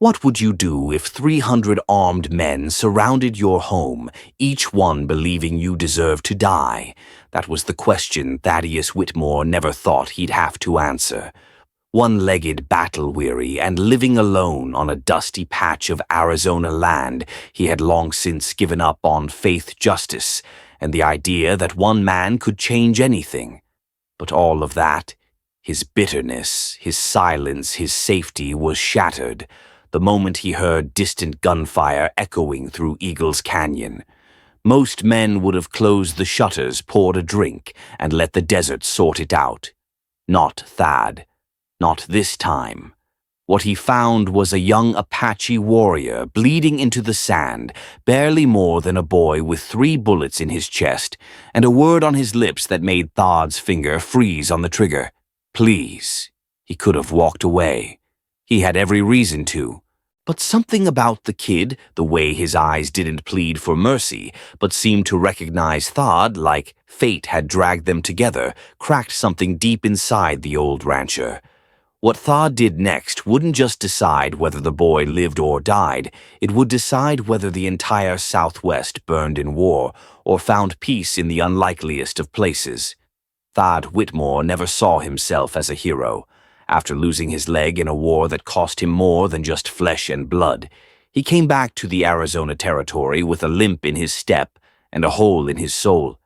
What would you do if 300 armed men surrounded your home, each one believing you deserved to die? That was the question Thaddeus Whitmore never thought he'd have to answer. One-legged, battle-weary, and living alone on a dusty patch of Arizona land, he had long since given up on faith, justice, and the idea that one man could change anything. But all of that, his bitterness, his silence, his safety, was shattered the moment he heard distant gunfire echoing through Eagles Canyon. Most men would have closed the shutters, poured a drink, and let the desert sort it out. Not Thad. Not this time. What he found was a young Apache warrior bleeding into the sand, barely more than a boy with 3 bullets in his chest, and a word on his lips that made Thad's finger freeze on the trigger. Please. He could have walked away. He had every reason to. But something about the kid, the way his eyes didn't plead for mercy, but seemed to recognize Thad like fate had dragged them together, cracked something deep inside the old rancher. What Thad did next wouldn't just decide whether the boy lived or died, it would decide whether the entire Southwest burned in war or found peace in the unlikeliest of places. Thad Whitmore never saw himself as a hero. After losing his leg in a war that cost him more than just flesh and blood, he came back to the Arizona territory with a limp in his step and a hole in his soul.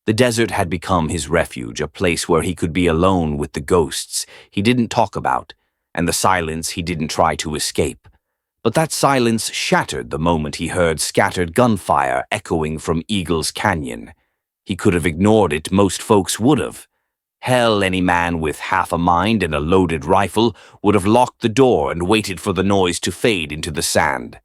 The desert had become his refuge, a place where he could be alone with the ghosts he didn't talk about and the silence he didn't try to escape. But that silence shattered the moment he heard scattered gunfire echoing from Eagles Canyon. He could have ignored it, most folks would have. Hell, any man with half a mind and a loaded rifle would have locked the door and waited for the noise to fade into the sand.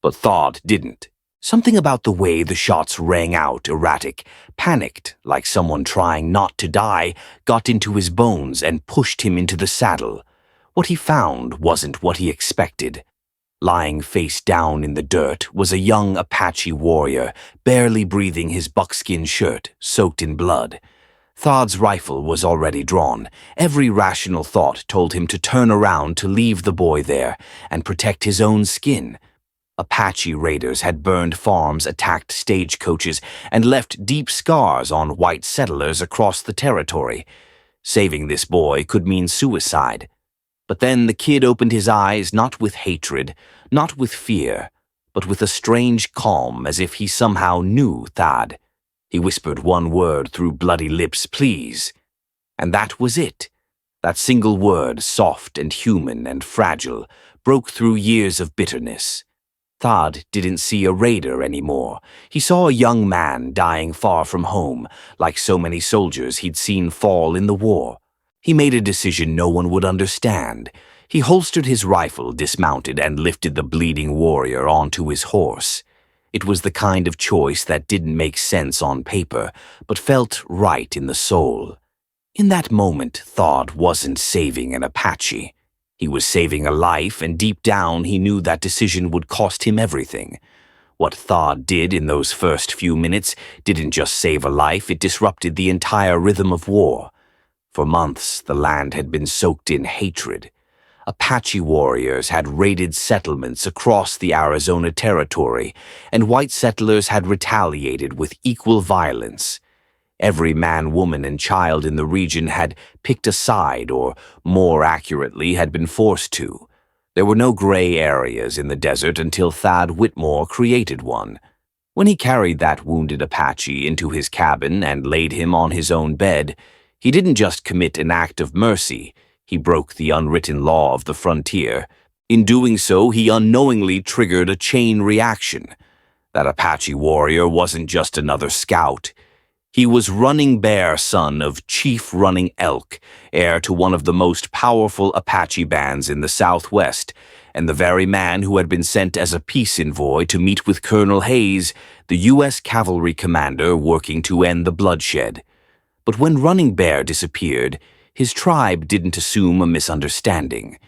But Thad didn't. Something about the way the shots rang out, erratic, panicked, like someone trying not to die, got into his bones and pushed him into the saddle. What he found wasn't what he expected. Lying face down in the dirt was a young Apache warrior, barely breathing, his buckskin shirt soaked in blood. Thad's rifle was already drawn. Every rational thought told him to turn around to leave the boy there and protect his own skin. Apache raiders had burned farms, attacked stagecoaches, and left deep scars on white settlers across the territory. Saving this boy could mean suicide. But then the kid opened his eyes not with hatred, not with fear, but with a strange calm, as if he somehow knew Thad. He whispered one word through bloody lips, please. And that was it. That single word, soft and human and fragile, broke through years of bitterness. Thad didn't see a raider anymore. He saw a young man dying far from home, like so many soldiers he'd seen fall in the war. He made a decision no one would understand. He holstered his rifle, dismounted, and lifted the bleeding warrior onto his horse. It was the kind of choice that didn't make sense on paper, but felt right in the soul. In that moment, Thad wasn't saving an Apache. He was saving a life, and deep down he knew that decision would cost him everything. What Thad did in those first few minutes didn't just save a life, it disrupted the entire rhythm of war. For months, the land had been soaked in hatred. Apache warriors had raided settlements across the Arizona territory, and white settlers had retaliated with equal violence. Every man, woman, and child in the region had picked a side, or more accurately, had been forced to. There were no gray areas in the desert until Thad Whitmore created one. When he carried that wounded Apache into his cabin and laid him on his own bed, he didn't just commit an act of mercy. He broke the unwritten law of the frontier. In doing so, he unknowingly triggered a chain reaction. That Apache warrior wasn't just another scout. He was Running Bear, son of Chief Running Elk, heir to one of the most powerful Apache bands in the Southwest, and the very man who had been sent as a peace envoy to meet with Colonel Hayes, the U.S. cavalry commander working to end the bloodshed. But when Running Bear disappeared, his tribe didn't assume a misunderstanding.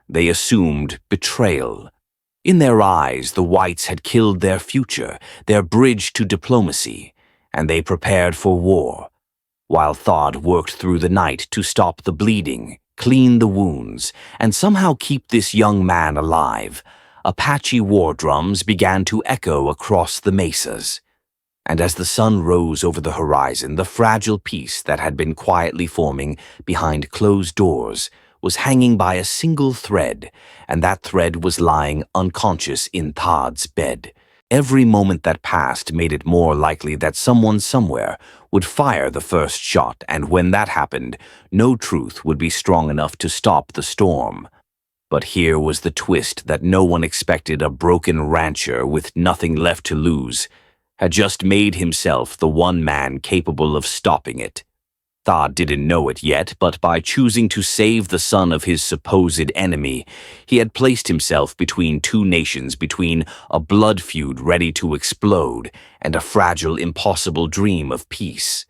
They assumed betrayal. In their eyes, the whites had killed their future, their bridge to diplomacy, and they prepared for war. While Thad worked through the night to stop the bleeding, clean the wounds, and somehow keep this young man alive. Apache war drums began to echo across the mesas. And as the sun rose over the horizon, the fragile peace that had been quietly forming behind closed doors was hanging by a single thread, and that thread was lying unconscious in Todd's bed. Every moment that passed made it more likely that someone somewhere would fire the first shot, and when that happened, no truth would be strong enough to stop the storm. But here was the twist that no one expected. A broken rancher with nothing left to lose had just made himself the one man capable of stopping it. Todd didn't know it yet, but by choosing to save the son of his supposed enemy, he had placed himself between two nations, between a blood feud ready to explode and a fragile, impossible dream of peace.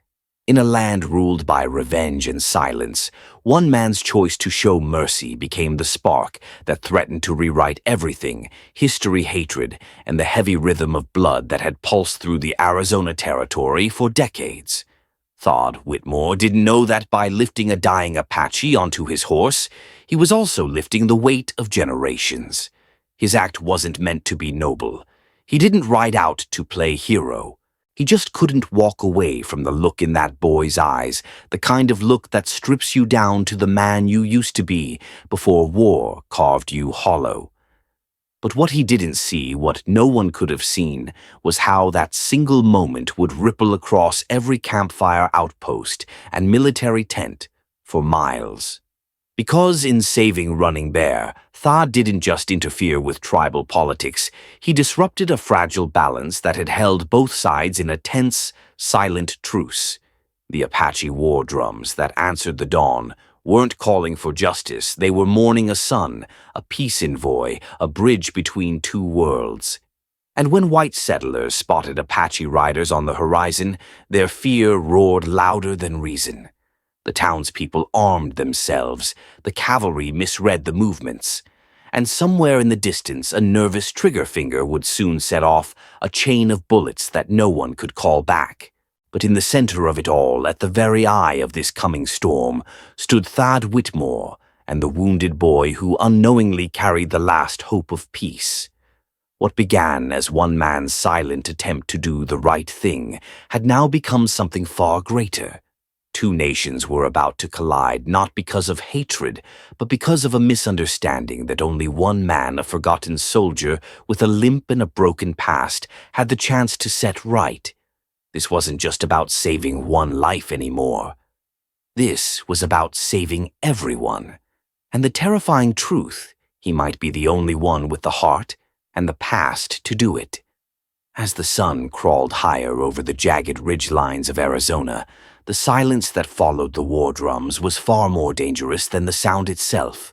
In a land ruled by revenge and silence, one man's choice to show mercy became the spark that threatened to rewrite everything: history, hatred, and the heavy rhythm of blood that had pulsed through the Arizona territory for decades. Todd Whitmore didn't know that by lifting a dying Apache onto his horse, he was also lifting the weight of generations. His act wasn't meant to be noble. He didn't ride out to play hero. He just couldn't walk away from the look in that boy's eyes, the kind of look that strips you down to the man you used to be before war carved you hollow. But what he didn't see, what no one could have seen, was how that single moment would ripple across every campfire outpost and military tent for miles. Because in saving Running Bear, Todd didn't just interfere with tribal politics, he disrupted a fragile balance that had held both sides in a tense, silent truce. The Apache war drums that answered the dawn weren't calling for justice. They were mourning a son, a peace envoy, a bridge between two worlds. And when white settlers spotted Apache riders on the horizon, their fear roared louder than reason. The townspeople armed themselves, the cavalry misread the movements, and somewhere in the distance a nervous trigger finger would soon set off a chain of bullets that no one could call back. But in the center of it all, at the very eye of this coming storm, stood Todd Whitmore and the wounded boy who unknowingly carried the last hope of peace. What began as one man's silent attempt to do the right thing had now become something far greater. Two nations were about to collide, not because of hatred, but because of a misunderstanding that only one man, a forgotten soldier with a limp and a broken past, had the chance to set right. This wasn't just about saving one life anymore. This was about saving everyone. And the terrifying truth, he might be the only one with the heart and the past to do it. As the sun crawled higher over the jagged ridgelines of Arizona, the silence that followed the war drums was far more dangerous than the sound itself.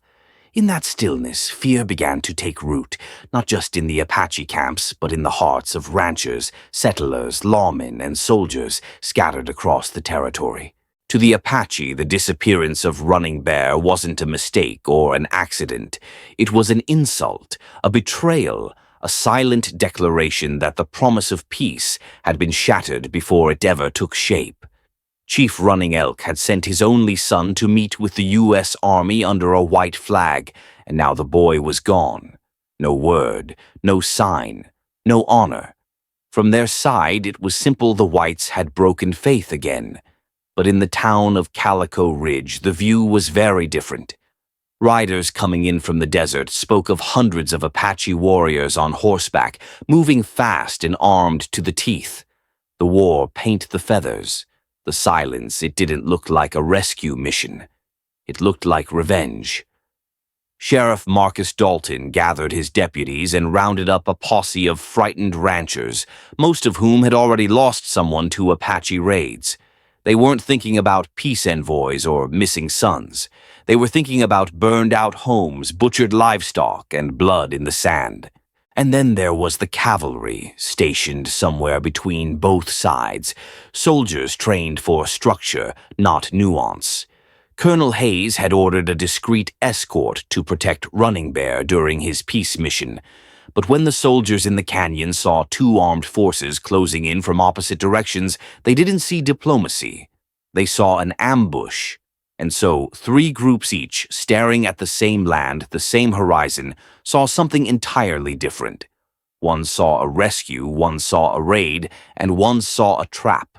In that stillness, fear began to take root, not just in the Apache camps, but in the hearts of ranchers, settlers, lawmen, and soldiers scattered across the territory. To the Apache, the disappearance of Running Bear wasn't a mistake or an accident. It was an insult, a betrayal, a silent declaration that the promise of peace had been shattered before it ever took shape. Chief Running Elk had sent his only son to meet with the U.S. Army under a white flag, and now the boy was gone. No word, no sign, no honor. From their side, it was simple: the whites had broken faith again. But in the town of Calico Ridge, the view was very different. Riders coming in from the desert spoke of hundreds of Apache warriors on horseback, moving fast and armed to the teeth. The war paint the feathers. The silence, it didn't look like a rescue mission. It looked like revenge. Sheriff Marcus Dalton gathered his deputies and rounded up a posse of frightened ranchers, most of whom had already lost someone to Apache raids. They weren't thinking about peace envoys or missing sons. They were thinking about burned-out homes, butchered livestock, and blood in the sand. And then there was the cavalry, stationed somewhere between both sides, soldiers trained for structure, not nuance. Colonel Hayes had ordered a discreet escort to protect Running Bear during his peace mission. But when the soldiers in the canyon saw two armed forces closing in from opposite directions, they didn't see diplomacy. They saw an ambush, And so, three groups each, staring at the same land, the same horizon, saw something entirely different. One saw a rescue, one saw a raid, and one saw a trap.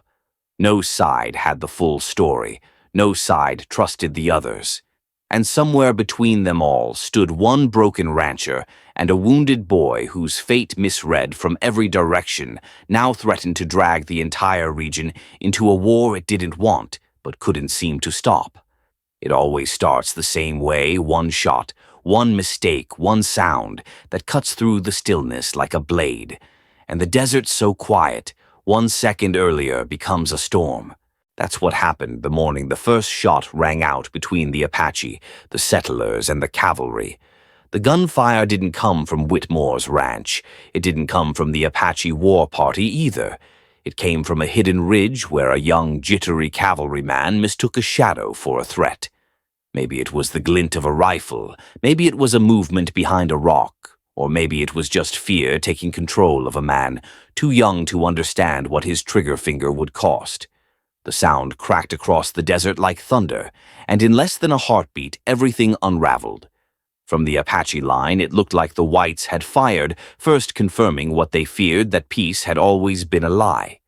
No side had the full story. No side trusted the others. And somewhere between them all stood one broken rancher and a wounded boy whose fate, misread from every direction, now threatened to drag the entire region into a war it didn't want but couldn't seem to stop. It always starts the same way: one shot, one mistake, one sound that cuts through the stillness like a blade. And the desert's so quiet, 1 second earlier becomes a storm. That's what happened the morning the first shot rang out between the Apache, the settlers, and the cavalry. The gunfire didn't come from Whitmore's ranch. It didn't come from the Apache war party either. It came from a hidden ridge where a young, jittery cavalryman mistook a shadow for a threat. Maybe it was the glint of a rifle, maybe it was a movement behind a rock, or maybe it was just fear taking control of a man too young to understand what his trigger finger would cost. The sound cracked across the desert like thunder, and in less than a heartbeat, everything unraveled. From the Apache line, it looked like the whites had fired, first confirming what they feared, that peace had always been a lie.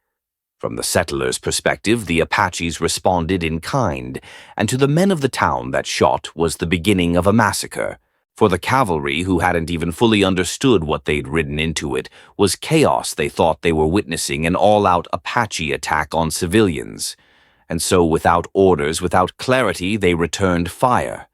From the settlers' perspective, the Apaches responded in kind, and to the men of the town, that shot was the beginning of a massacre. For the cavalry, who hadn't even fully understood what they'd ridden into, it was chaos. They thought they were witnessing an all-out Apache attack on civilians. And so, without orders, without clarity, they returned fire.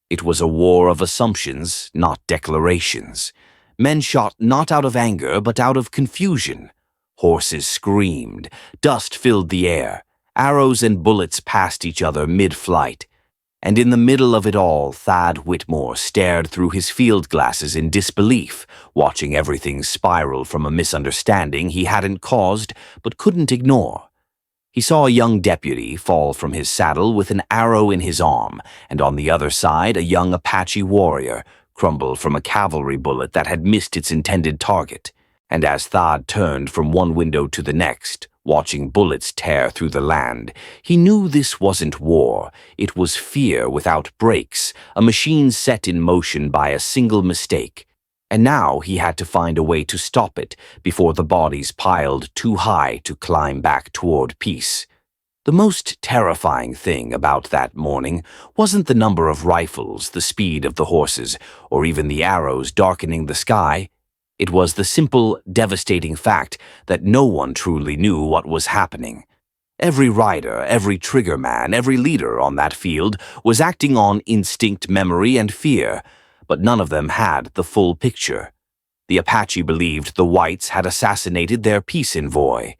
It was a war of assumptions, not declarations. Men shot not out of anger, but out of confusion. Horses screamed. Dust filled the air. Arrows and bullets passed each other mid-flight. And in the middle of it all, Thad Whitmore stared through his field glasses in disbelief, watching everything spiral from a misunderstanding he hadn't caused but couldn't ignore. He saw a young deputy fall from his saddle with an arrow in his arm, and on the other side a young Apache warrior crumble from a cavalry bullet that had missed its intended target. And as Thad turned from one window to the next, watching bullets tear through the land, he knew this wasn't war. It was fear without brakes, a machine set in motion by a single mistake. And now he had to find a way to stop it before the bodies piled too high to climb back toward peace. The most terrifying thing about that morning wasn't the number of rifles, the speed of the horses, or even the arrows darkening the sky. It was the simple, devastating fact that no one truly knew what was happening. Every rider, every trigger man, every leader on that field was acting on instinct, memory, and fear, but none of them had the full picture. The Apache believed the whites had assassinated their peace envoy.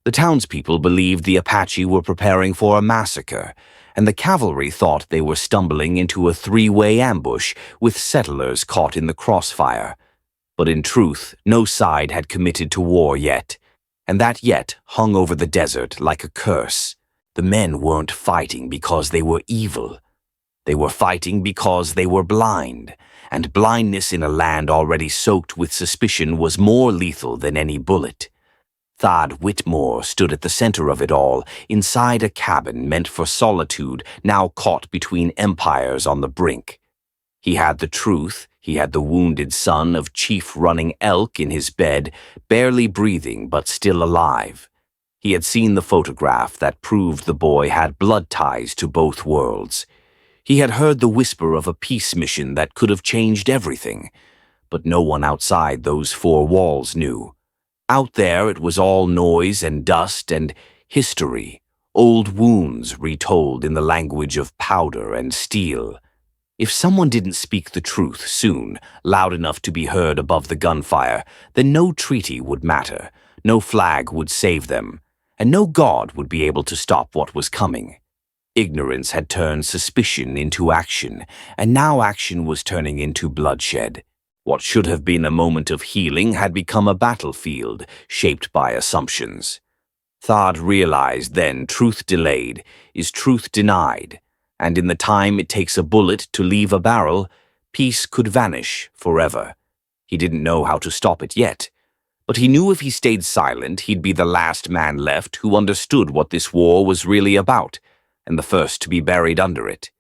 The townspeople believed the Apache were preparing for a massacre, and the cavalry thought they were stumbling into a three-way ambush with settlers caught in the crossfire. But in truth, no side had committed to war yet, and that yet hung over the desert like a curse. The men weren't fighting because they were evil. They were fighting because they were blind, and blindness in a land already soaked with suspicion was more lethal than any bullet. Thad Whitmore stood at the center of it all, inside a cabin meant for solitude, now caught between empires on the brink. He had the truth. He had the wounded son of Chief Running Elk in his bed, barely breathing but still alive. He had seen the photograph that proved the boy had blood ties to both worlds. He had heard the whisper of a peace mission that could have changed everything, but no one outside those four walls knew. Out there it was all noise and dust and history, old wounds retold in the language of powder and steel. If someone didn't speak the truth soon, loud enough to be heard above the gunfire, then no treaty would matter, no flag would save them, and no god would be able to stop what was coming. Ignorance had turned suspicion into action, and now action was turning into bloodshed. What should have been a moment of healing had become a battlefield shaped by assumptions. Thad realized then truth delayed is truth denied, and in the time it takes a bullet to leave a barrel, peace could vanish forever. He didn't know how to stop it yet, but he knew if he stayed silent, he'd be the last man left who understood what this war was really about. and the first to be buried under it.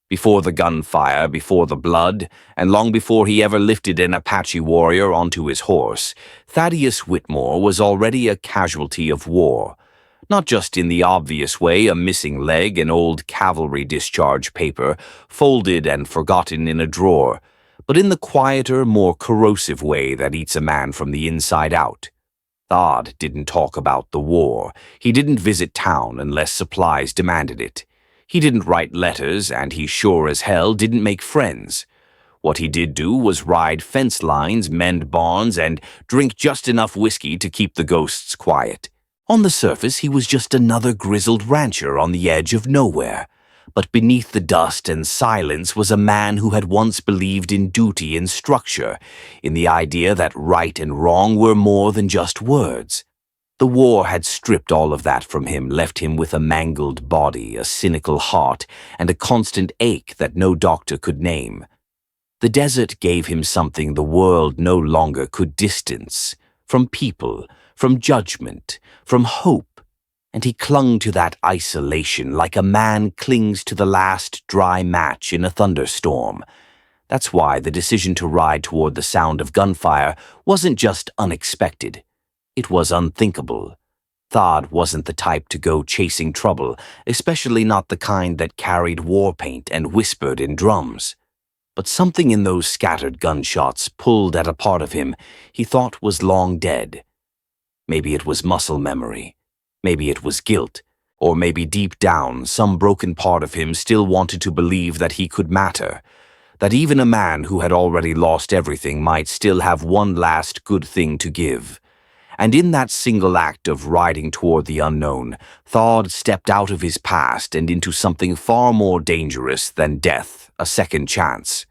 Before the gunfire, before the blood, and long before he ever lifted an Apache warrior onto his horse, Thaddeus Whitmore was already a casualty of war. Not just in the obvious way, a missing leg, an old cavalry discharge paper, folded and forgotten in a drawer, but in the quieter, more corrosive way that eats a man from the inside out. Thad didn't talk about the war. He didn't visit town unless supplies demanded it. He didn't write letters, and he sure as hell didn't make friends. What he did do was ride fence lines, mend barns, and drink just enough whiskey to keep the ghosts quiet. On the surface, he was just another grizzled rancher on the edge of nowhere. But beneath the dust and silence was a man who had once believed in duty and structure, in the idea that right and wrong were more than just words. The war had stripped all of that from him, left him with a mangled body, a cynical heart, and a constant ache that no doctor could name. The desert gave him something the world no longer could distance, from people, from judgment, from hope, and he clung to that isolation like a man clings to the last dry match in a thunderstorm. That's why the decision to ride toward the sound of gunfire wasn't just unexpected. It was unthinkable. Thad wasn't the type to go chasing trouble, especially not the kind that carried war paint and whispered in drums. But something in those scattered gunshots pulled at a part of him he thought was long dead. Maybe it was muscle memory. Maybe it was guilt. Or maybe deep down, some broken part of him still wanted to believe that he could matter. That even a man who had already lost everything might still have one last good thing to give. And in that single act of riding toward the unknown, Thad stepped out of his past and into something far more dangerous than death, a second chance.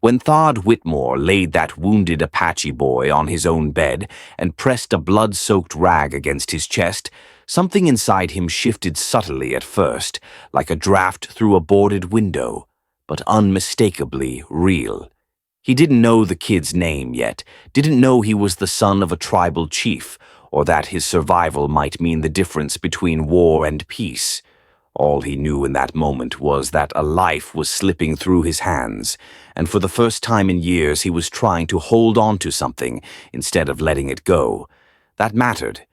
When Thad Whitmore laid that wounded Apache boy on his own bed and pressed a blood-soaked rag against his chest, something inside him shifted subtly at first, like a draft through a boarded window, but unmistakably real. He didn't know the kid's name yet, didn't know he was the son of a tribal chief, or that his survival might mean the difference between war and peace. All he knew in that moment was that a life was slipping through his hands, and for the first time in years he was trying to hold on to something instead of letting it go. That mattered.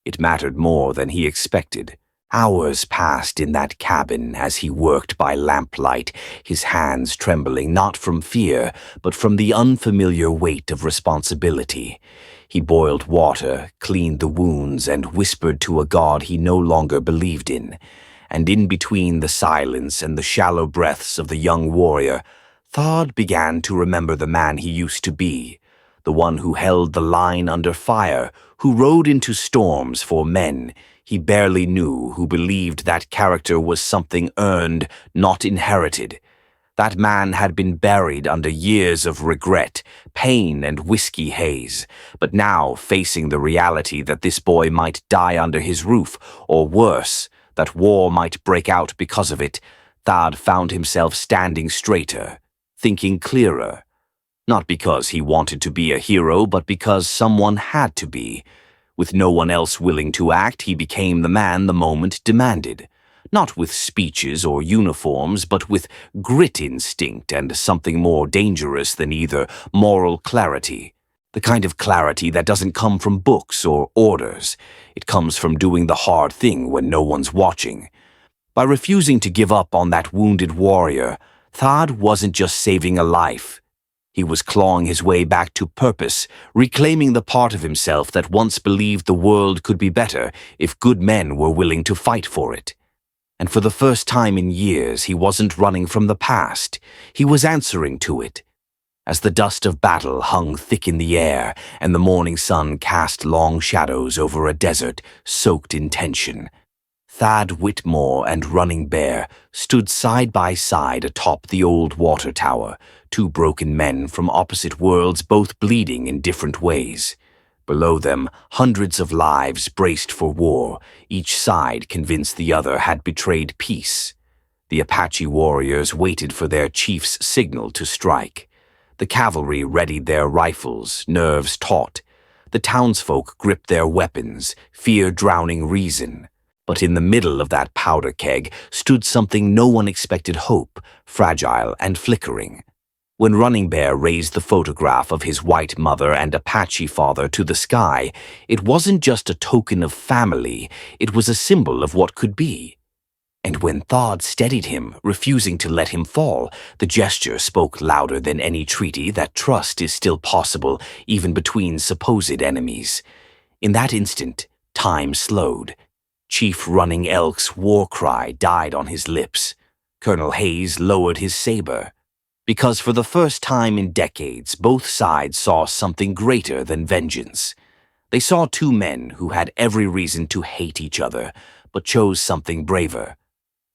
It mattered more than he expected. Hours passed in that cabin as he worked by lamplight, his hands trembling not from fear, but from the unfamiliar weight of responsibility. He boiled water, cleaned the wounds, and whispered to a god he no longer believed in. And in between the silence and the shallow breaths of the young warrior, Thad began to remember the man he used to be, the one who held the line under fire, who rode into storms for men he barely knew, who believed that character was something earned, not inherited. That man had been buried under years of regret, pain, and whiskey haze, but now facing the reality that this boy might die under his roof, or worse, that war might break out because of it, Thad found himself standing straighter, thinking clearer. Not because he wanted to be a hero, but because someone had to be. With no one else willing to act, he became the man the moment demanded. Not with speeches or uniforms, but with grit instinct and something more dangerous than either: moral clarity. The kind of clarity that doesn't come from books or orders. It comes from doing the hard thing when no one's watching. By refusing to give up on that wounded warrior, Thad wasn't just saving a life. He was clawing his way back to purpose, reclaiming the part of himself that once believed the world could be better if good men were willing to fight for it. And for the first time in years, he wasn't running from the past. He was answering to it. As the dust of battle hung thick in the air and the morning sun cast long shadows over a desert soaked in tension, Thad Whitmore and Running Bear stood side by side atop the old water tower, two broken men from opposite worlds, both bleeding in different ways. Below them, hundreds of lives braced for war, each side convinced the other had betrayed peace. The Apache warriors waited for their chief's signal to strike. The cavalry readied their rifles, nerves taut. The townsfolk gripped their weapons, fear drowning reason. But in the middle of that powder keg stood something no one expected: hope, fragile and flickering. When Running Bear raised the photograph of his white mother and Apache father to the sky, it wasn't just a token of family, it was a symbol of what could be. And when Thod steadied him, refusing to let him fall, the gesture spoke louder than any treaty that trust is still possible even between supposed enemies. In that instant, time slowed. Chief Running Elk's war cry died on his lips. Colonel Hayes lowered his saber. Because for the first time in decades, both sides saw something greater than vengeance. They saw two men who had every reason to hate each other, but chose something braver.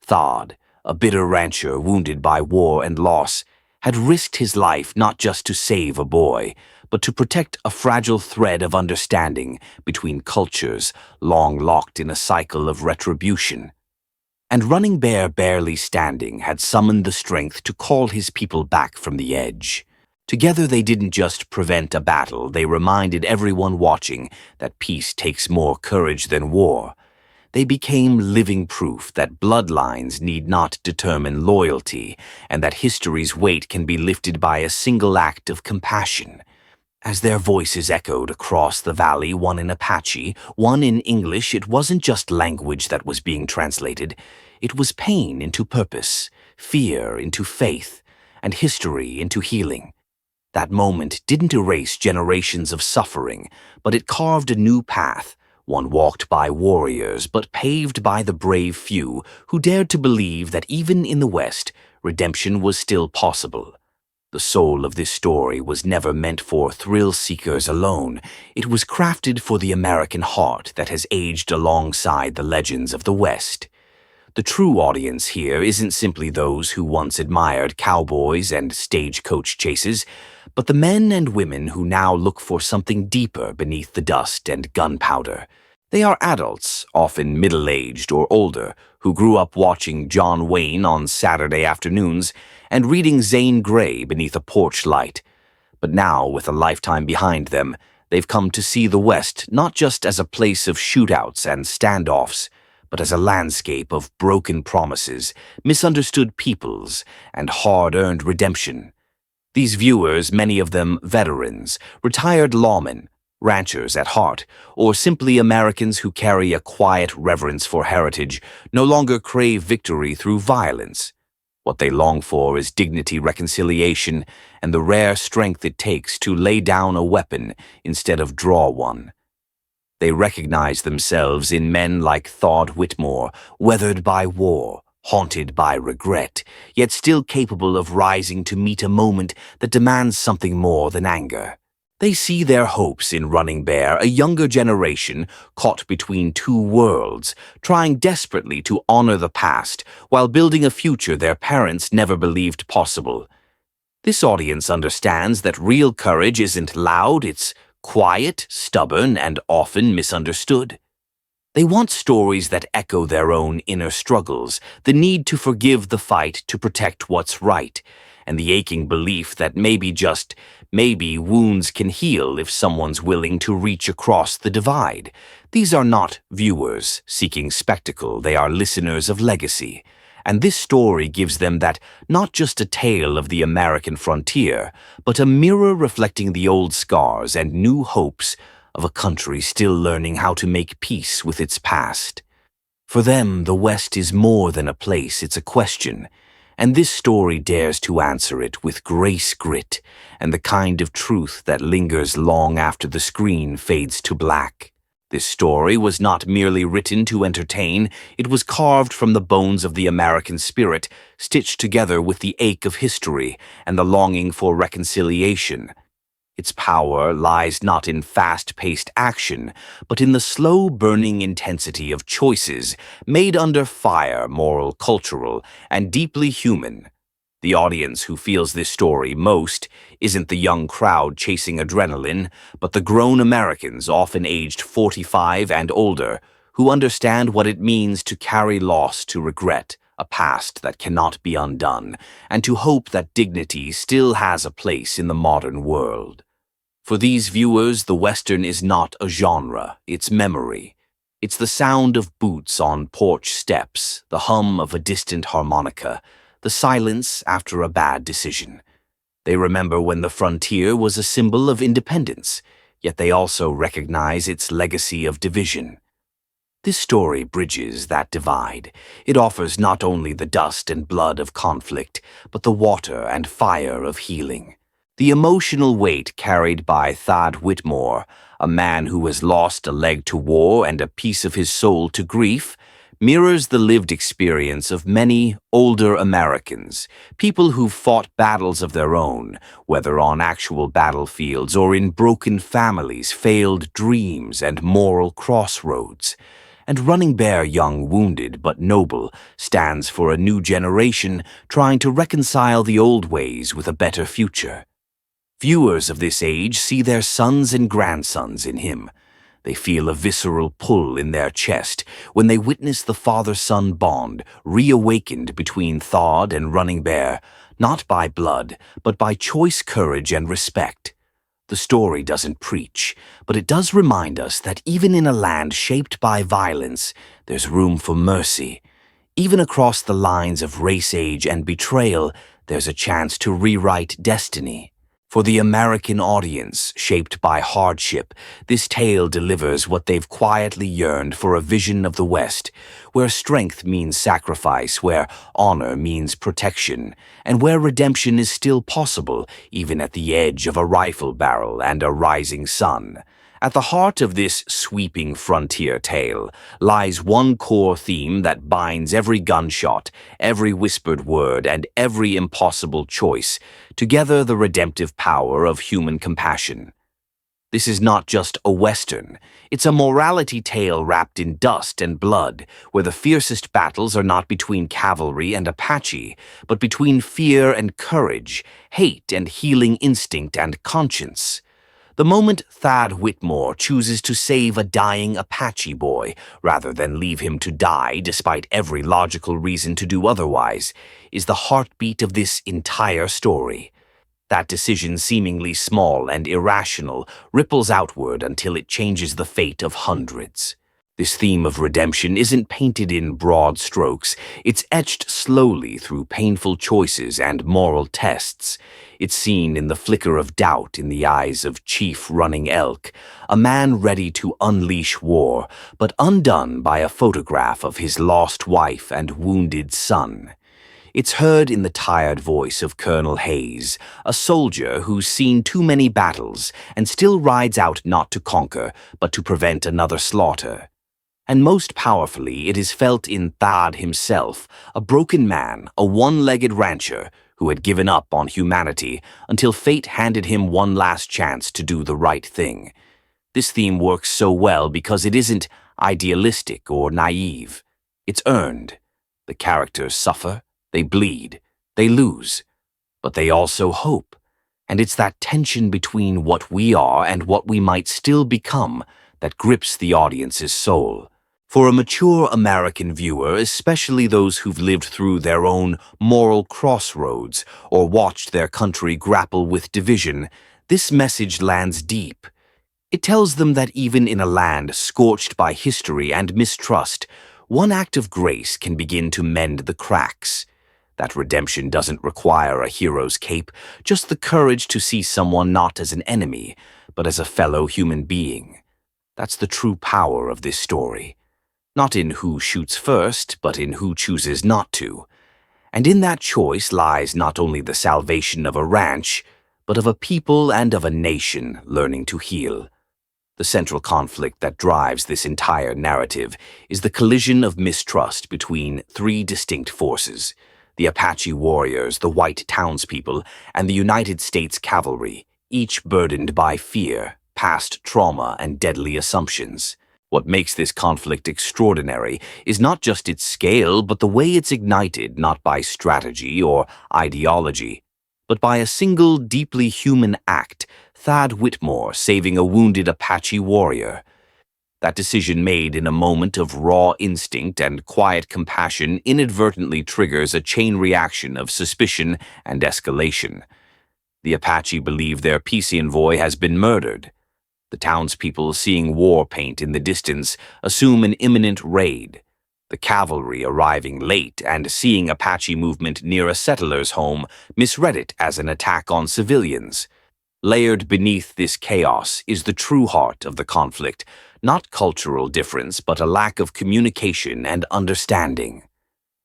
Thod, a bitter rancher wounded by war and loss, had risked his life not just to save a boy, but to protect a fragile thread of understanding between cultures long locked in a cycle of retribution. And Running Bear, barely standing, had summoned the strength to call his people back from the edge. Together they didn't just prevent a battle, they reminded everyone watching that peace takes more courage than war. They became living proof that bloodlines need not determine loyalty, and that history's weight can be lifted by a single act of compassion. As their voices echoed across the valley, one in Apache, one in English, it wasn't just language that was being translated. It was pain into purpose, fear into faith, and history into healing. That moment didn't erase generations of suffering, but it carved a new path, one walked by warriors, but paved by the brave few who dared to believe that even in the West, redemption was still possible. The soul of this story was never meant for thrill-seekers alone. It was crafted for the American heart that has aged alongside the legends of the West. The true audience here isn't simply those who once admired cowboys and stagecoach chases, but the men and women who now look for something deeper beneath the dust and gunpowder. They are adults, often middle-aged or older, who grew up watching John Wayne on Saturday afternoons and reading Zane Grey beneath a porch light. But now, with a lifetime behind them, they've come to see the West not just as a place of shootouts and standoffs, but as a landscape of broken promises, misunderstood peoples, and hard-earned redemption. These viewers, many of them veterans, retired lawmen, ranchers at heart, or simply Americans who carry a quiet reverence for heritage, no longer crave victory through violence. What they long for is dignity, reconciliation, and the rare strength it takes to lay down a weapon instead of draw one. They recognize themselves in men like Thod Whitmore, weathered by war, haunted by regret, yet still capable of rising to meet a moment that demands something more than anger. They see their hopes in Running Bear, a younger generation caught between two worlds, trying desperately to honor the past while building a future their parents never believed possible. This audience understands that real courage isn't loud, it's quiet, stubborn, and often misunderstood. They want stories that echo their own inner struggles, the need to forgive the fight to protect what's right, and the aching belief that maybe wounds can heal if someone's willing to reach across the divide. These are not viewers seeking spectacle, they are listeners of legacy. And this story gives them that, not just a tale of the American frontier, but a mirror reflecting the old scars and new hopes of a country still learning how to make peace with its past. For them, the West is more than a place, it's a question. And this story dares to answer it with grace, grit, and the kind of truth that lingers long after the screen fades to black. This story was not merely written to entertain, it was carved from the bones of the American spirit, stitched together with the ache of history and the longing for reconciliation. Its power lies not in fast-paced action, but in the slow-burning intensity of choices made under fire, moral, cultural, and deeply human. The audience who feels this story most isn't the young crowd chasing adrenaline, but the grown Americans, often aged 45 and older, who understand what it means to carry loss, to regret a past that cannot be undone, and to hope that dignity still has a place in the modern world. For these viewers, the Western is not a genre, it's memory. It's the sound of boots on porch steps, the hum of a distant harmonica, the silence after a bad decision. They remember when the frontier was a symbol of independence, yet they also recognize its legacy of division. This story bridges that divide. It offers not only the dust and blood of conflict, but the water and fire of healing. The emotional weight carried by Thad Whitmore, a man who has lost a leg to war and a piece of his soul to grief, mirrors the lived experience of many older Americans, people who've fought battles of their own, whether on actual battlefields or in broken families, failed dreams, and moral crossroads. And Running Bear Young Wounded but Noble stands for a new generation trying to reconcile the old ways with a better future. Viewers of this age see their sons and grandsons in him. They feel a visceral pull in their chest when they witness the father-son bond reawakened between Thad and Running Bear, not by blood, but by choice, courage, and respect. The story doesn't preach, but it does remind us that even in a land shaped by violence, there's room for mercy. Even across the lines of race, age, and betrayal, there's a chance to rewrite destiny. For the American audience, shaped by hardship, this tale delivers what they've quietly yearned for: a vision of the West, where strength means sacrifice, where honor means protection, and where redemption is still possible, even at the edge of a rifle barrel and a rising sun. At the heart of this sweeping frontier tale lies one core theme that binds every gunshot, every whispered word, and every impossible choice, together: the redemptive power of human compassion. This is not just a Western, it's a morality tale wrapped in dust and blood, where the fiercest battles are not between cavalry and Apache, but between fear and courage, hate and healing instinct and conscience. The moment Thad Whitmore chooses to save a dying Apache boy, rather than leave him to die despite every logical reason to do otherwise, is the heartbeat of this entire story. That decision, seemingly small and irrational, ripples outward until it changes the fate of hundreds. This theme of redemption isn't painted in broad strokes. It's etched slowly through painful choices and moral tests. It's seen in the flicker of doubt in the eyes of Chief Running Elk, a man ready to unleash war, but undone by a photograph of his lost wife and wounded son. It's heard in the tired voice of Colonel Hayes, a soldier who's seen too many battles and still rides out not to conquer, but to prevent another slaughter. And most powerfully, it is felt in Thad himself, a broken man, a one-legged rancher who had given up on humanity until fate handed him one last chance to do the right thing. This theme works so well because it isn't idealistic or naive. It's earned. The characters suffer, they bleed, they lose, but they also hope. And it's that tension between what we are and what we might still become that grips the audience's soul. For a mature American viewer, especially those who've lived through their own moral crossroads or watched their country grapple with division, this message lands deep. It tells them that even in a land scorched by history and mistrust, one act of grace can begin to mend the cracks. That redemption doesn't require a hero's cape, just the courage to see someone not as an enemy, but as a fellow human being. That's the true power of this story. Not in who shoots first, but in who chooses not to. And in that choice lies not only the salvation of a ranch, but of a people and of a nation learning to heal. The central conflict that drives this entire narrative is the collision of mistrust between three distinct forces: the Apache warriors, the white townspeople, and the United States cavalry, each burdened by fear, past trauma, and deadly assumptions. What makes this conflict extraordinary is not just its scale, but the way it's ignited, not by strategy or ideology, but by a single deeply human act: Thad Whitmore saving a wounded Apache warrior. That decision, made in a moment of raw instinct and quiet compassion, inadvertently triggers a chain reaction of suspicion and escalation. The Apache believe their peace envoy has been murdered. The townspeople, seeing war paint in the distance, assume an imminent raid. The cavalry arriving late and seeing Apache movement near a settler's home misread it as an attack on civilians. Layered beneath this chaos is the true heart of the conflict, not cultural difference but a lack of communication and understanding.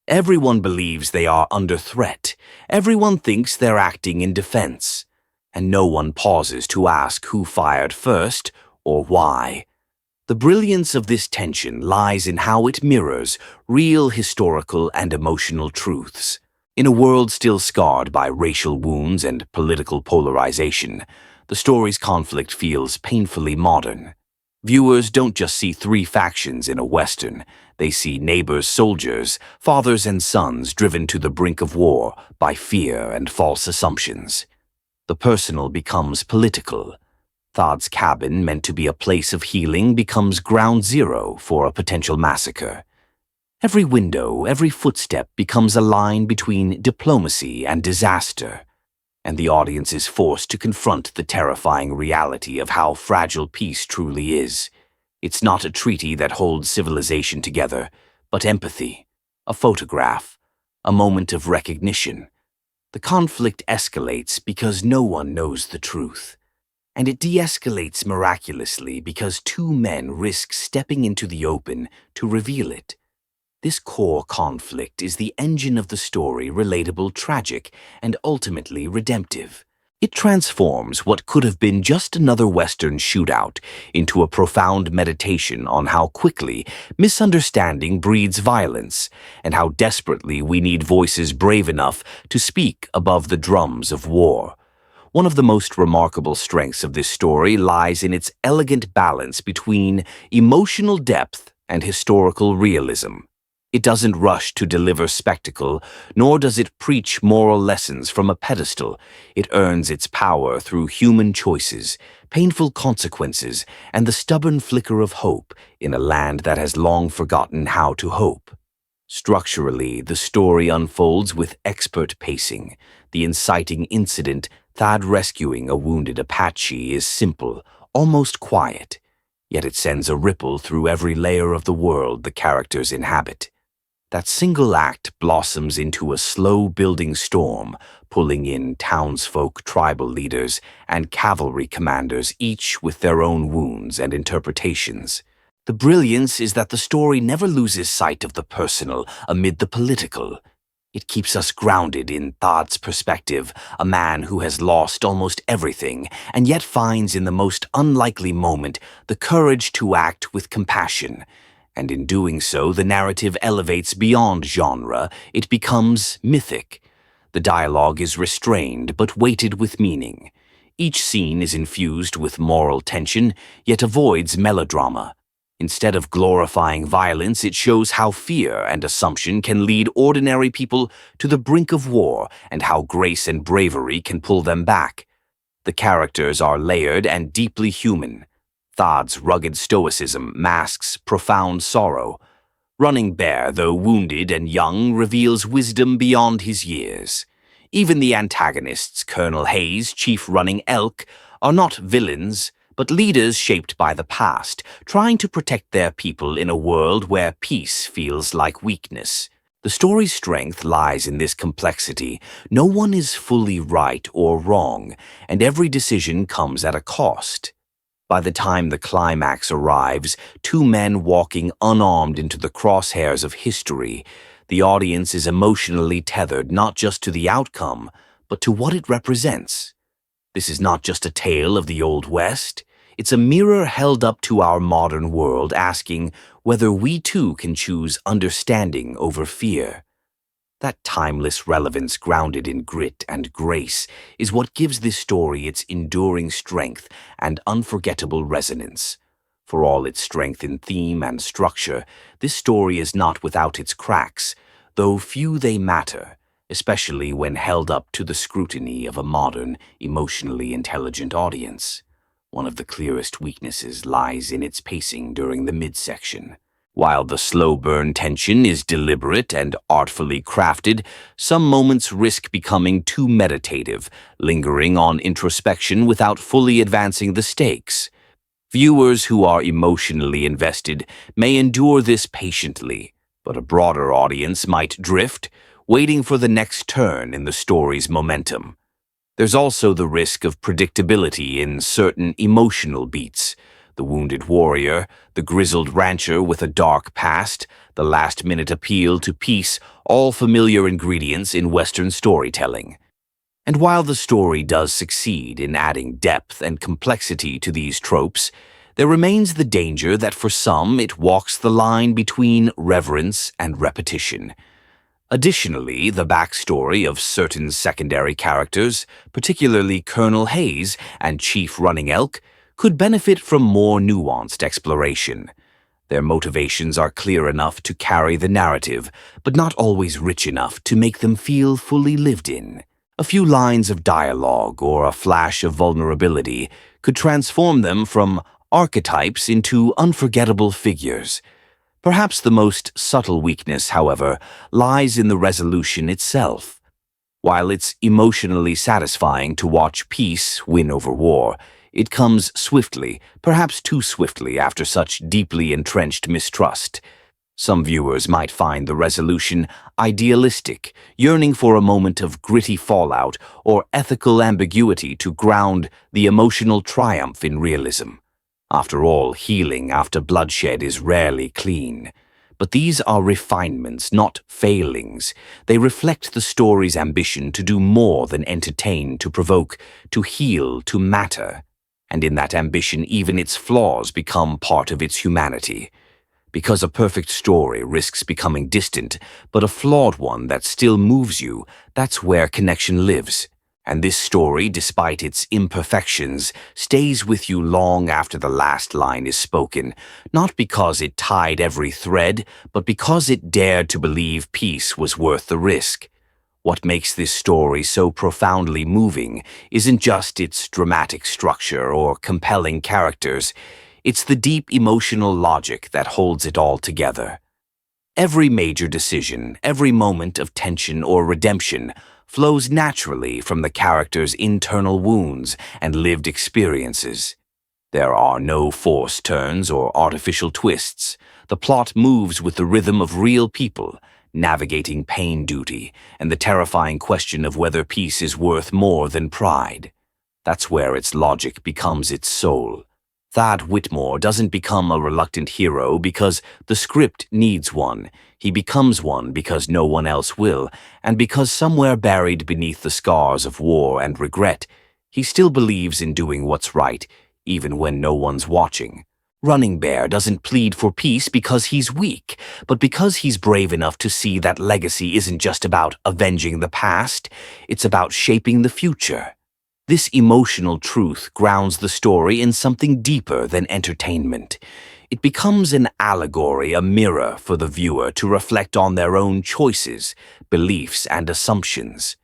Everyone believes they are under threat. Everyone thinks they're acting in defense. And no one pauses to ask who fired first or why. The brilliance of this tension lies in how it mirrors real historical and emotional truths. In a world still scarred by racial wounds and political polarization, the story's conflict feels painfully modern. Viewers don't just see three factions in a Western. They see neighbors, soldiers, fathers and sons driven to the brink of war by fear and false assumptions. The personal becomes political. Thodd's cabin, meant to be a place of healing, becomes ground zero for a potential massacre. Every window, every footstep becomes a line between diplomacy and disaster, and the audience is forced to confront the terrifying reality of how fragile peace truly is. It's not a treaty that holds civilization together, but empathy, a photograph, a moment of recognition. The conflict escalates because no one knows the truth. And it de-escalates miraculously because two men risk stepping into the open to reveal it. This core conflict is the engine of the story, relatable, tragic, and ultimately redemptive. It transforms what could have been just another Western shootout into a profound meditation on how quickly misunderstanding breeds violence and how desperately we need voices brave enough to speak above the drums of war. One of the most remarkable strengths of this story lies in its elegant balance between emotional depth and historical realism. It doesn't rush to deliver spectacle, nor does it preach moral lessons from a pedestal. It earns its power through human choices, painful consequences, and the stubborn flicker of hope in a land that has long forgotten how to hope. Structurally, the story unfolds with expert pacing. The inciting incident, Thodd rescuing a wounded Apache, is simple, almost quiet, yet it sends a ripple through every layer of the world the characters inhabit. That single act blossoms into a slow-building storm, pulling in townsfolk, tribal leaders, and cavalry commanders, each with their own wounds and interpretations. The brilliance is that the story never loses sight of the personal amid the political. It keeps us grounded in Thodd's perspective, a man who has lost almost everything and yet finds in the most unlikely moment the courage to act with compassion. And in doing so, the narrative elevates beyond genre. It becomes mythic. The dialogue is restrained but weighted with meaning. Each scene is infused with moral tension, yet avoids melodrama. Instead of glorifying violence, it shows how fear and assumption can lead ordinary people to the brink of war and how grace and bravery can pull them back. The characters are layered and deeply human. Thodd's rugged stoicism masks profound sorrow. Running Bear, though wounded and young, reveals wisdom beyond his years. Even the antagonists, Colonel Hayes, Chief Running Elk, are not villains, but leaders shaped by the past, trying to protect their people in a world where peace feels like weakness. The story's strength lies in this complexity. No one is fully right or wrong, and every decision comes at a cost. By the time the climax arrives, two men walking unarmed into the crosshairs of history, the audience is emotionally tethered not just to the outcome, but to what it represents. This is not just a tale of the Old West. It's a mirror held up to our modern world, asking whether we too can choose understanding over fear. That timeless relevance grounded in grit and grace is what gives this story its enduring strength and unforgettable resonance. For all its strength in theme and structure, this story is not without its cracks, though few they matter, especially when held up to the scrutiny of a modern, emotionally intelligent audience. One of the clearest weaknesses lies in its pacing during the midsection. While the slow burn tension is deliberate and artfully crafted, some moments risk becoming too meditative, lingering on introspection without fully advancing the stakes. Viewers who are emotionally invested may endure this patiently, but a broader audience might drift, waiting for the next turn in the story's momentum. There's also the risk of predictability in certain emotional beats. The wounded warrior, the grizzled rancher with a dark past, the last-minute appeal to peace, all familiar ingredients in Western storytelling. And while the story does succeed in adding depth and complexity to these tropes, there remains the danger that for some it walks the line between reverence and repetition. Additionally, the backstory of certain secondary characters, particularly Colonel Hayes and Chief Running Elk, could benefit from more nuanced exploration. Their motivations are clear enough to carry the narrative, but not always rich enough to make them feel fully lived in. A few lines of dialogue or a flash of vulnerability could transform them from archetypes into unforgettable figures. Perhaps the most subtle weakness, however, lies in the resolution itself. While it's emotionally satisfying to watch peace win over war, it comes swiftly, perhaps too swiftly after such deeply entrenched mistrust. Some viewers might find the resolution idealistic, yearning for a moment of gritty fallout or ethical ambiguity to ground the emotional triumph in realism. After all, healing after bloodshed is rarely clean. But these are refinements, not failings. They reflect the story's ambition to do more than entertain, to provoke, to heal, to matter. And in that ambition, even its flaws become part of its humanity. Because a perfect story risks becoming distant, but a flawed one that still moves you, that's where connection lives. And this story, despite its imperfections, stays with you long after the last line is spoken, not because it tied every thread, but because it dared to believe peace was worth the risk. What makes this story so profoundly moving isn't just its dramatic structure or compelling characters, it's the deep emotional logic that holds it all together. Every major decision, every moment of tension or redemption, flows naturally from the character's internal wounds and lived experiences. There are no forced turns or artificial twists. The plot moves with the rhythm of real people, navigating pain duty and the terrifying question of whether peace is worth more than pride. That's where its logic becomes its soul. Thad Whitmore doesn't become a reluctant hero because the script needs one. He becomes one because no one else will, and because somewhere buried beneath the scars of war and regret, he still believes in doing what's right, even when no one's watching. Running Bear doesn't plead for peace because he's weak, but because he's brave enough to see that legacy isn't just about avenging the past, it's about shaping the future. This emotional truth grounds the story in something deeper than entertainment. It becomes an allegory, a mirror for the viewer to reflect on their own choices, beliefs, and assumptions.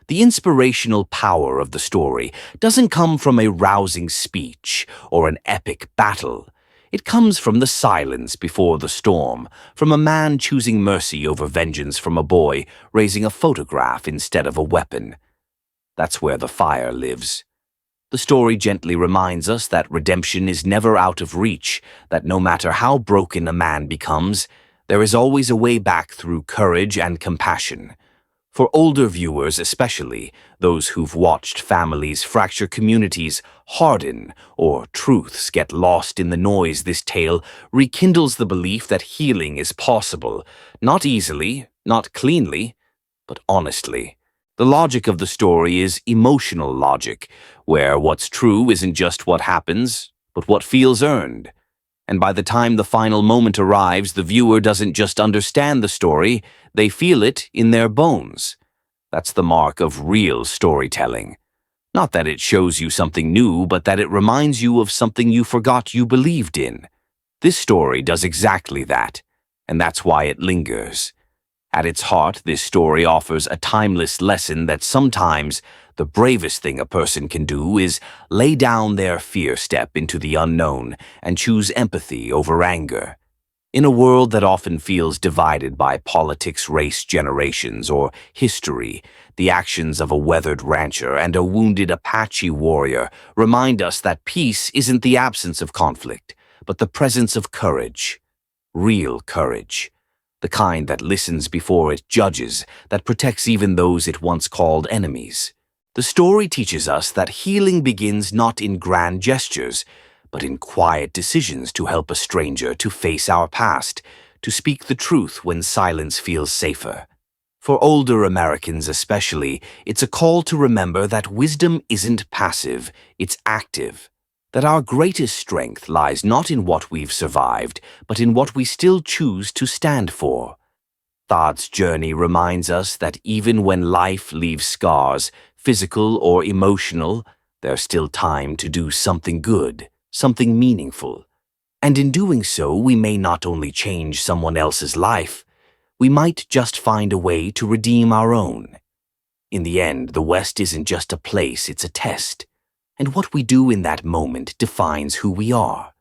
The inspirational power of the story doesn't come from a rousing speech or an epic battle. It comes from the silence before the storm, from a man choosing mercy over vengeance from a boy raising a photograph instead of a weapon. That's where the fire lives. The story gently reminds us that redemption is never out of reach, that no matter how broken a man becomes, there is always a way back through courage and compassion. For older viewers especially, those who've watched families fracture, communities harden, or truths get lost in the noise, this tale rekindles the belief that healing is possible, not easily, not cleanly, but honestly. The logic of the story is emotional logic, where what's true isn't just what happens, but what feels earned. And by the time the final moment arrives, the viewer doesn't just understand the story, they feel it in their bones. That's the mark of real storytelling. Not that it shows you something new, but that it reminds you of something you forgot you believed in. This story does exactly that, and that's why it lingers. At its heart, this story offers a timeless lesson that sometimes the bravest thing a person can do is lay down their fear, step into the unknown, and choose empathy over anger. In a world that often feels divided by politics, race, generations, or history, the actions of a weathered rancher and a wounded Apache warrior remind us that peace isn't the absence of conflict, but the presence of courage. Real courage. The kind that listens before it judges, that protects even those it once called enemies. The story teaches us that healing begins not in grand gestures, but in quiet decisions to help a stranger to face our past, to speak the truth when silence feels safer. For older Americans especially, it's a call to remember that wisdom isn't passive, it's active. That our greatest strength lies not in what we've survived, but in what we still choose to stand for. Thought's journey reminds us that even when life leaves scars, physical or emotional, there's still time to do something good, something meaningful. And in doing so, we may not only change someone else's life, we might just find a way to redeem our own. In the end, the West isn't just a place, it's a test. And what we do in that moment defines who we are.